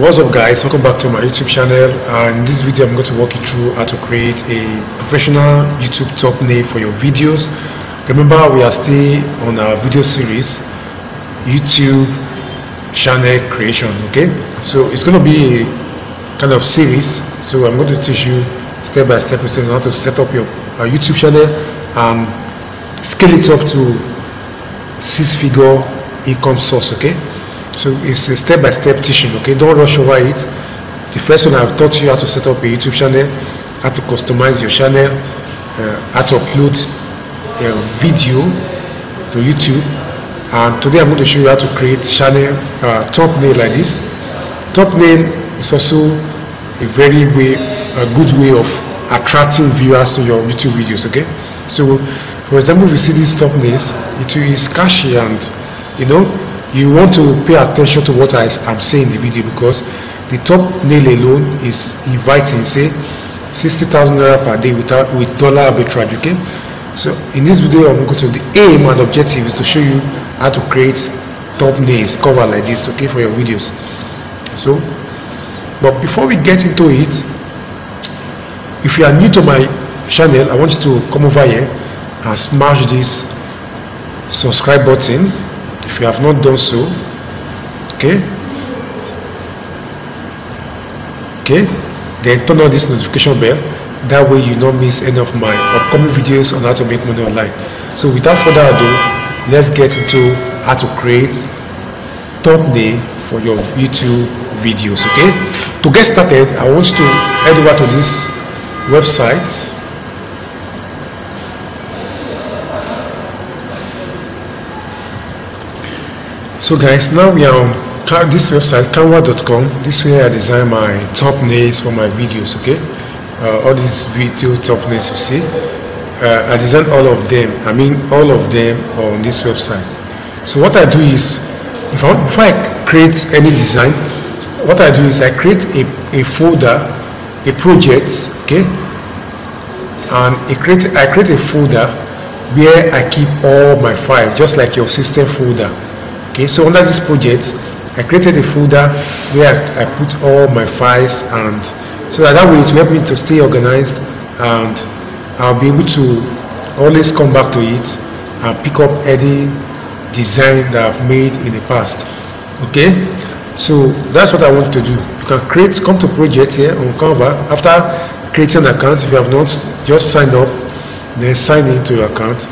What's up guys, welcome back to my YouTube channel, and in this video I'm going to walk you through how to create a professional YouTube thumbnail for your videos. Remember, we are still on our video series, YouTube channel creation. Okay, so it's going to be a kind of series, so I'm going to teach you step by step on how to set up your YouTube channel and scale it up to 6-figure income source. Okay, so it's a step-by-step teaching. Okay, don't rush over it. The first one, I've taught you how to set up a YouTube channel, how to customize your channel, how to upload a video to YouTube, and today I'm going to show you how to create channel thumbnail like this. Thumbnail is also a good way of attracting viewers to your YouTube videos. Okay, so for example, if you see these thumbnails, it is catchy, and you want to pay attention to what I'm saying in the video, because the thumbnail alone is inviting. Say 60,000 naira per day with dollar arbitrage. Okay, so in this video I'm going to, the aim and objective is to show you how to create thumbnails cover like this, okay, for your videos. So but before we get into it, if you are new to my channel, I want you to come over here and smash this subscribe button if you have not done so. Okay, then turn on this notification bell, that way you don't miss any of my upcoming videos on how to make money online. So without further ado, let's get into how to create thumbnail for your YouTube videos. Okay, to get started, I want you to head over to this website. So guys, now we are on this website, 𝐶𝐲𝐞.com. This way I design my thumbnails for my videos. Okay, all these video thumbnails you see, I design all of them. All of them on this website. So what I do is, before I create any design, what I do is I create a folder, a project. Okay, and I create a folder where I keep all my files, just like your system folder. Okay, so under this project, I created a folder where I put all my files, and so that way it will help me to stay organized, and I'll be able to always come back to it and pick up any design that I've made in the past. Okay, so that's what I want to do. You can come to project here on Canva. After creating an account, if you have not, just sign up, then sign into your account.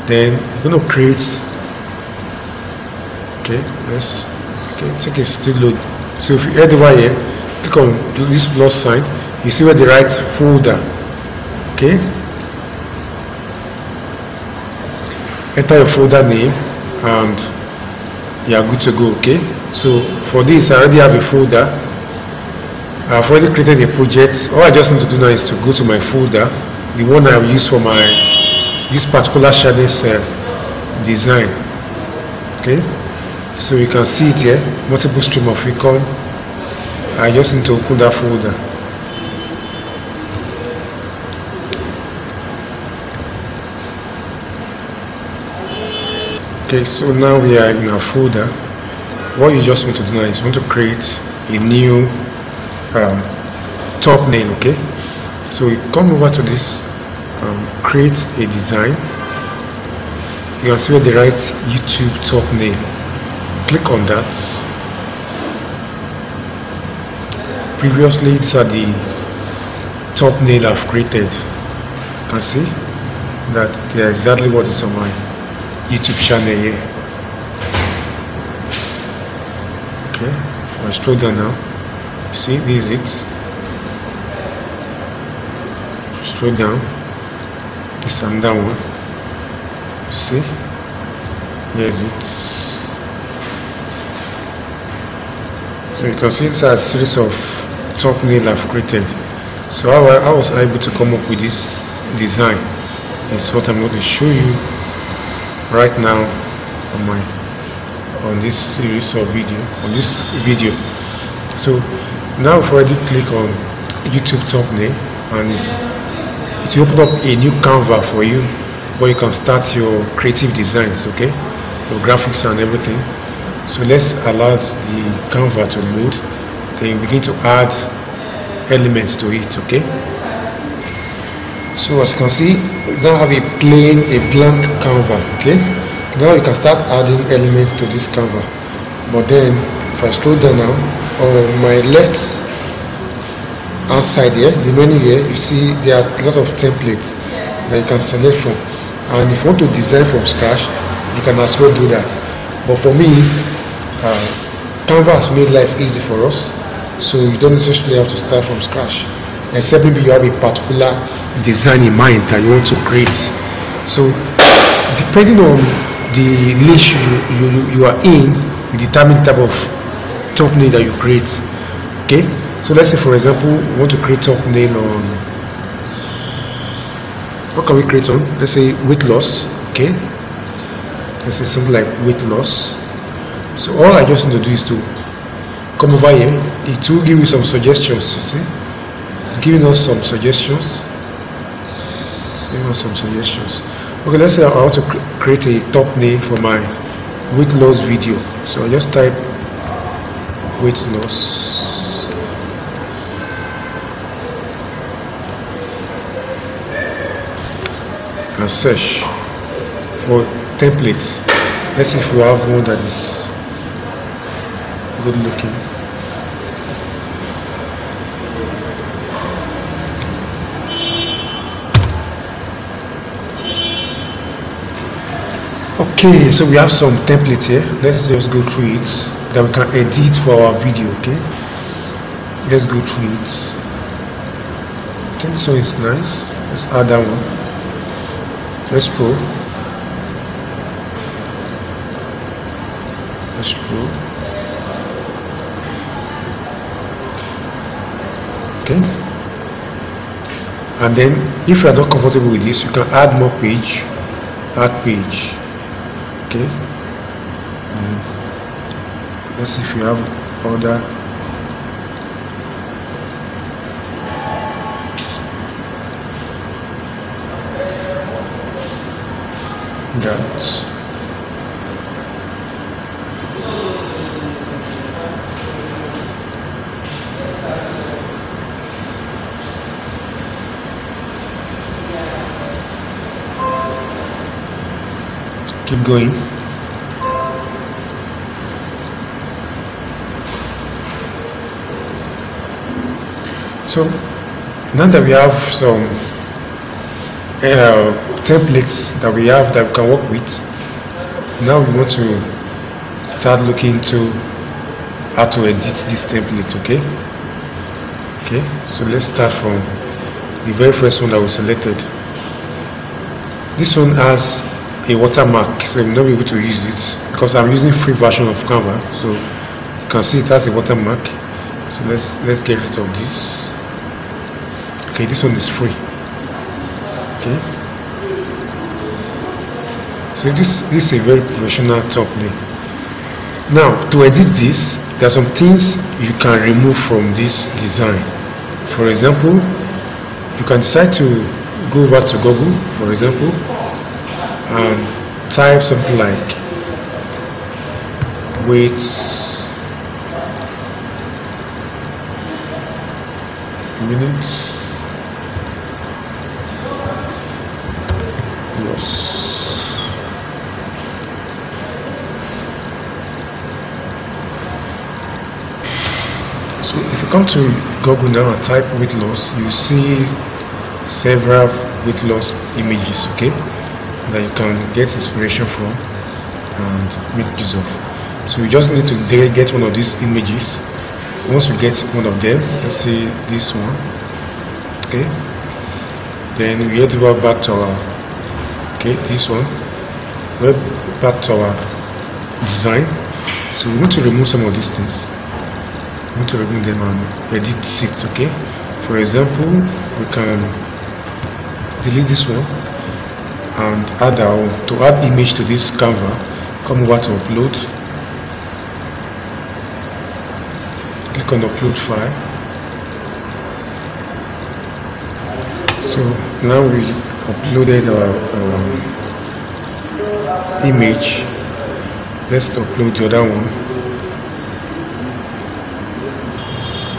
Then you're going to create. Okay, I think it's still load. So if you head over here, click on this plus sign, you see where the right folder. Okay, enter your folder name and you are good to go. Okay, so for this I already have a folder. I've already created a project. All I just need to do now is to go to my folder, the one I will use for this particular channel's design. Okay, so you can see it here, multiple stream of income. I just need to open that folder. Okay, so now we are in our folder. What you just want to do now is you want to create a new thumbnail. Okay, so you come over to this, create a design. You can see where the right YouTube thumbnail. Click on that. Previously, these are the thumbnail I've created. You can see that they are exactly what is on my YouTube channel here. Okay, if I scroll down now, you see this is it. Scroll down, this and that one. You see, here's it. So you can see it's a series of thumbnail I've created. So how I was able to come up with this design is what I'm going to show you right now on this series of video, So now I've already clicked on YouTube thumbnail, and it will open up a new Canva for you, where you can start your creative designs. Okay, your graphics and everything. So let's allow the Canva to load. then you begin to add elements to it. Okay, so as you can see, we now have a blank canvas. Okay, now you can start adding elements to this canvas. But then if I scroll down now, on my left hand side here, the menu here, you see there are a lot of templates that you can select from, and if you want to design from scratch, you can as well do that. But for me, Canva has made life easy for us, so you don't necessarily have to start from scratch, except maybe you have a particular design in mind that you want to create. So depending on the niche you are in, you determine the type of thumbnail that you create. Okay, so let's say for example we want to create thumbnail on, what can we create on? Let's say weight loss. Okay, let's say something like weight loss. So all I just need to do is to come over here. It will give you some suggestions. You see, it's giving us some suggestions. It's giving us some suggestions. Okay, let's say I want to create a thumbnail for my weight loss video. So I just type weight loss. And search for templates. Let's see if we have one that is good looking. Okay, so we have some templates here. Let's just go through it that we can edit for our video. Okay, let's go through it. I think this one is nice. Let's add that one. Let's scroll. Let's scroll. Okay, and then if you are not comfortable with this, you can add more page. Add page. Okay, and let's see if you have other. That. Keep going. So now that we have some templates that we have that we can work with, now we want to start looking to how to edit this template. Okay, so let's start from the very first one that we selected. This one has a watermark, so you'll not be able to use it because I'm using free version of Canva. So you can see it has a watermark. So let's get rid of this. Okay, this one is free. Okay, so this is a very professional thumbnail. Now to edit this, there are some things you can remove from this design. For example, you can decide to go over to Google, for example, and type something like weights minutes loss. So if you come to Google now and type weight loss, you see several weight loss images, okay, that you can get inspiration from and make use of. So you just need to get one of these images. Once you get one of them, let's say this one, okay, then we head over back to our, okay, this one, we're back to our design. So we want to remove some of these things. We want to remove them and edit it, okay. For example, we can delete this one and add our own. To add image to this Canva, come over to upload, click on upload file. So now we uploaded our image. Let's upload the other one.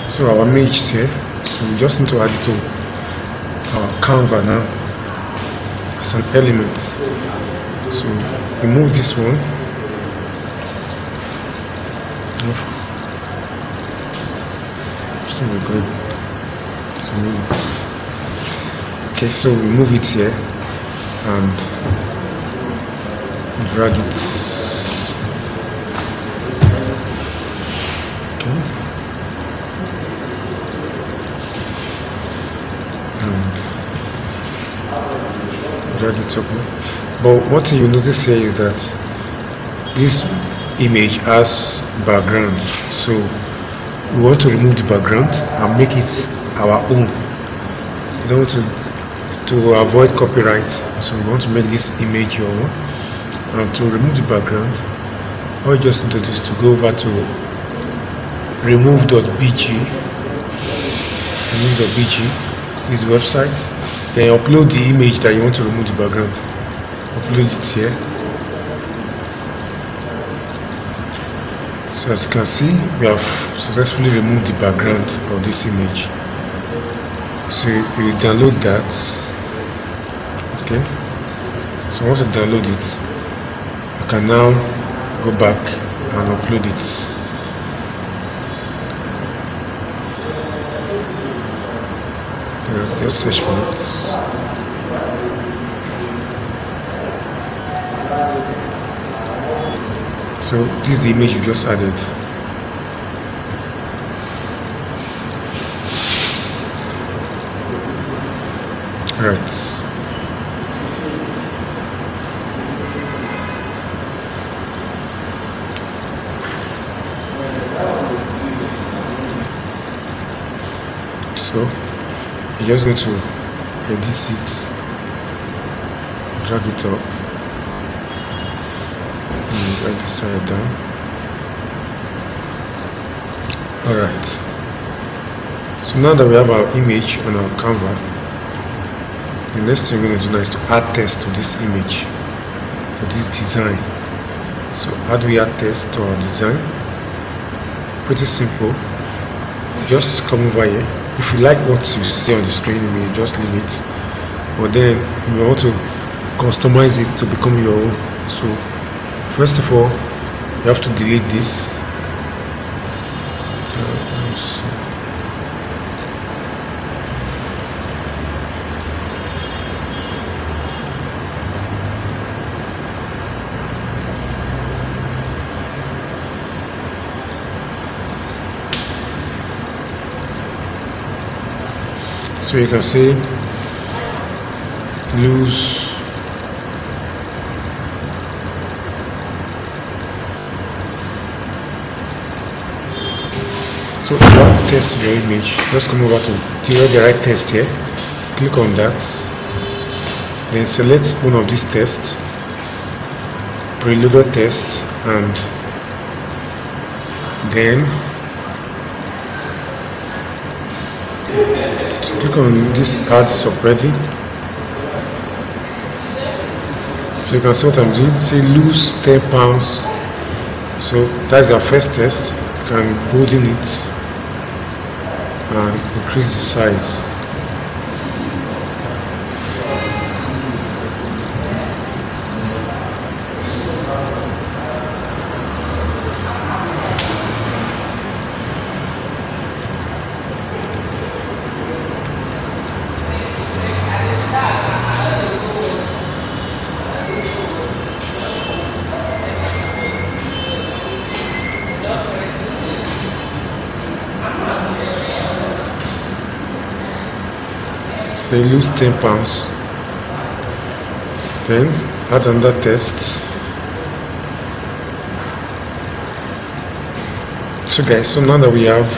So our image is here, so we just need to add it to our Canva now as an element. So remove this one. So we're good. So okay, so we move it here and drag it. Okay. And drag it up. But one thing you notice here is that this image has background, so we want to remove the background and make it our own. You don't want to avoid copyright, so we want to make this image your own. And to remove the background, all you just need to do is to go over to remove.bg. Remove.bg is the website. Then upload the image that you want to remove the background. Upload it here. So as you can see, we have successfully removed the background of this image. So you download that. Okay. So once you download it, you can now go back and upload it. Just search for it. So this is the image you just added. Right. So you're just going to edit it, drag it up, and drag this side down. Alright, so now that we have our image on our Canva, the next thing we're going to do now is to add text to this image, to this design. So how do we add text to our design? Pretty simple. Just come over here. If you like what you see on the screen, you may just leave it, but then you may want to customize it to become your own. So first of all, you have to delete this. So you can see lose so if you want to test your image, just come over to the right test here, click on that, then select one of these tests, preloaded test, and then so click on this add subreddit. So you can see what I'm doing. Say lose 10 pounds. So that's our first test. You can broaden it and increase the size. So you lose 10 pounds. Then add another test. So guys, so now that we have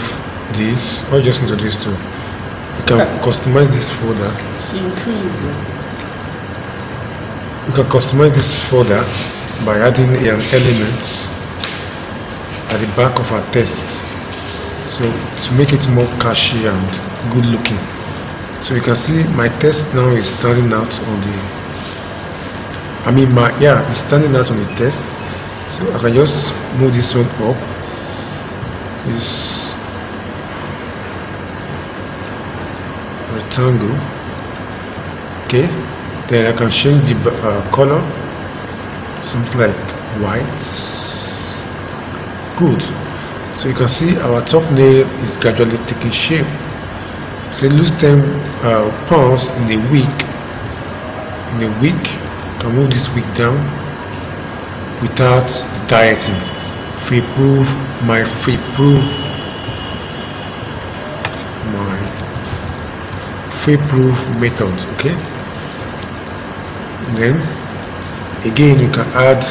this, all you just need to do is to, you can customize this folder. You can customize this folder by adding an element at the back of our test, so to make it more catchy and good looking. So you can see my test now is standing out on the, it's standing out on the test. So I can just move this one up, this rectangle. Okay, then I can change the color, something like white. Good. So you can see our thumbnail is gradually taking shape. Say lose 10 pounds in a week. In a week, you can move this week down without dieting. Free-proof method. Okay. And then again, you can add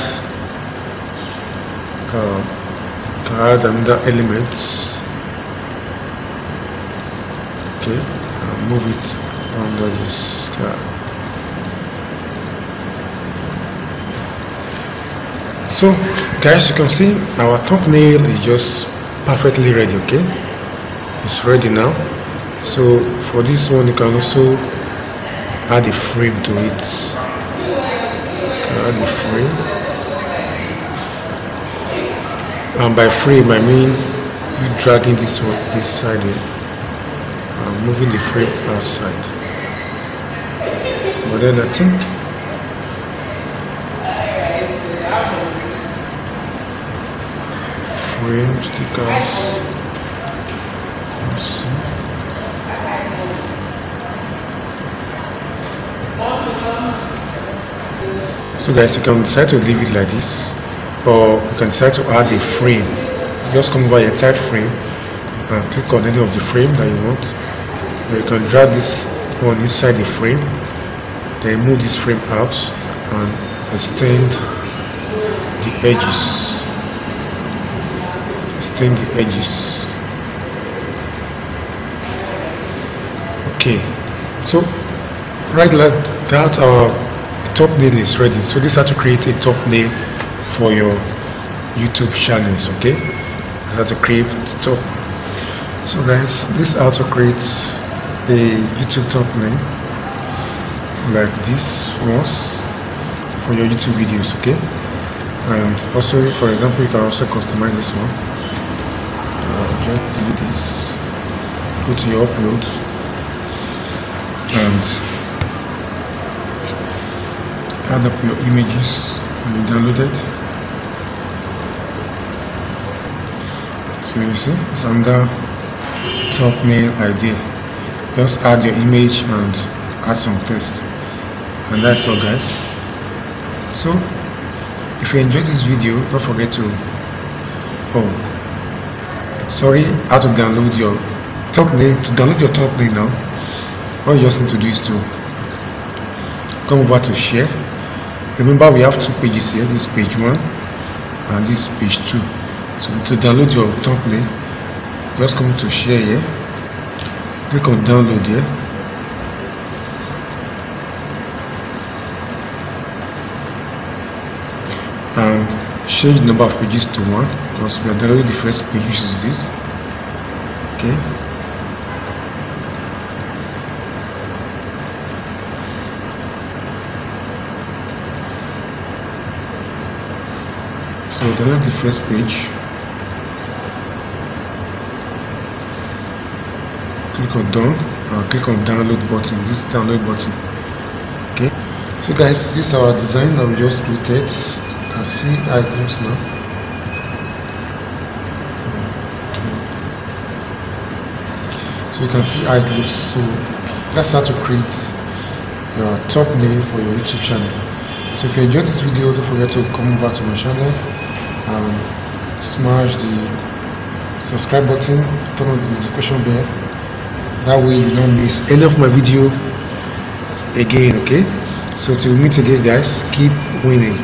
another element. Okay, I'll move it under this card. So guys, you can see our thumbnail is just perfectly ready. Okay, it's ready now. So for this one, you can also add a frame to it. Add a frame, and by frame I mean you dragging this one inside it and moving the frame outside. But then I think frame stickers. Let's see. So guys, you can decide to leave it like this, or you can decide to add a frame. Just come over your type frame and click on any of the frame that you want. Or you can drag this one inside the frame, then move this frame out and extend the edges. Extend the edges. Okay, so right like that, our thumbnail is ready. So this is how to create a thumbnail for your YouTube channels. Okay, how to create top. So guys, this is how to create a YouTube thumbnail like this was for your YouTube videos. Okay, and also, for example, you can also customize this one. Just delete this, go to your upload, and add up your images you downloaded. So you see, it's under thumbnail idea. Just add your image and add some text, and that's all guys. So if you enjoyed this video, don't forget to how to download your thumbnail. To download your thumbnail now, all you just need to do is to come over to share. Remember, we have two pages here, this page 1 and this page 2. So to download your thumbnail, just come to share here, click on download here, and change the number of pages to 1, because we are downloading the first page, which is this. Okay, so download the first page, click on done, and click on download button, this download button. Okay, so guys, this is our design that we just created. You can see how it looks now. So you can see how it looks. So that's how to create your thumbnail for your YouTube channel. So if you enjoyed this video, don't forget to come over to my channel and smash the subscribe button, turn on the notification bell. That way you don't miss any of my video again. Okay, so till we meet again guys, keep winning.